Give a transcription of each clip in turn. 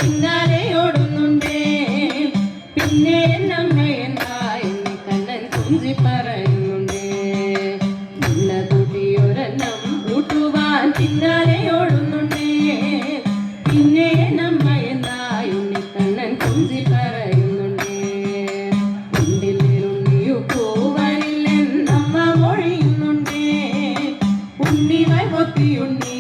പിന്നാലെ ഓടുന്നുണ്ടേ. പിന്നെ എന്നമ്മയെന്താ എന്നെ കണ്ണൻ കുഞ്ചി പറയുന്നുണ്ടേ. നല്ല കുട്ടിയൊരെണ്ണം കൂട്ടുവാൻ പിന്നാലെ ഓടുന്നുണ്ടേ. പിന്നെ എന്നമ്മയെന്താ എന്നെ കണ്ണൻ കുഞ്ചി പറയുന്നുണ്ടേ. ഉണ്ടിലുണ്ണിയുപ്പൂ വരില്ലെന്നമ്മ മൊഴിയുന്നുണ്ടേ. ഉണ്ണിവായ് പൊത്തിയുണ്ണി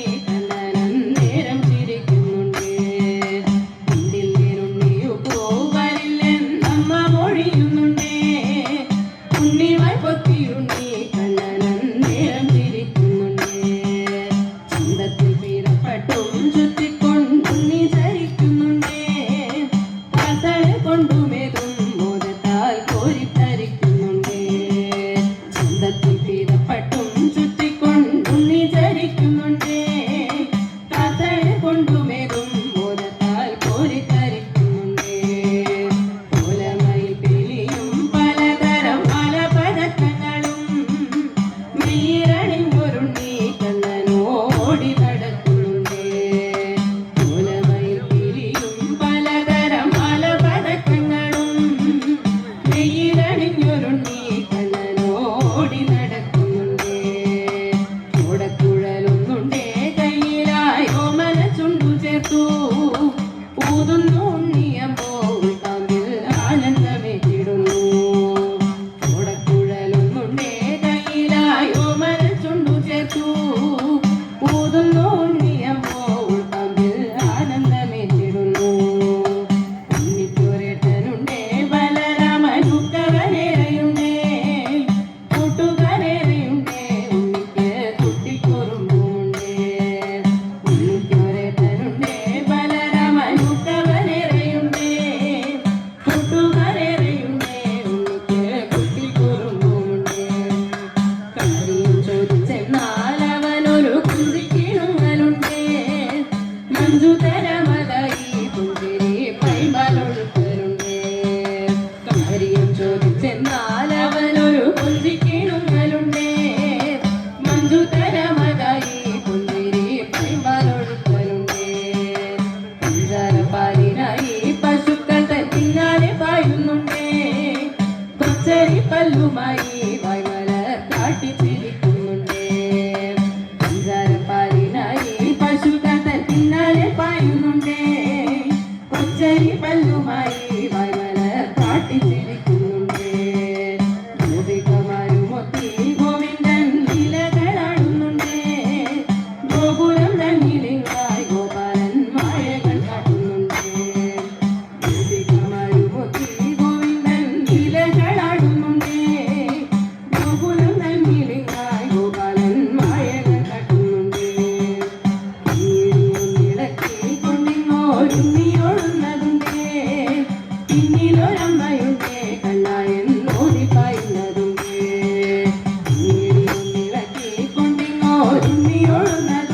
പല്ലുമായി വായ്മല കാട്ടിച്ചിരിക്കുന്നുണ്ടേ. പഞ്ചാരപ്പാലിനായി പശുക്കാട്ടൻ പിന്നാലെ പായുന്നുണ്ടേ. കൊച്ചരി പല്ലുമായി വായ്മല കാട്ടിച്ചിരിക്കുന്നുണ്ടേ. ഗോപികമാരുമൊത്തി ഗോവിന്ദൻ ലീലകളാടുന്നുണ്ടേ. ഗോകുലം തന്നിലിങ്ങായി ഗോപാലൻ മായകൾ കാട്ടുന്നുണ്ടേ. ഗോപികമാരുമൊത്തി ഗോവിന്ദൻ ലീലകളാടുന്നു. പിന്നിലൊരമ്മയുണ്ടേ കണ്ണായൻ ഓടിപ്പായുന്നതുണ്ടേ. കൊണ്ടിങ്ങോരുണ്ണിയൊഴുന്നതും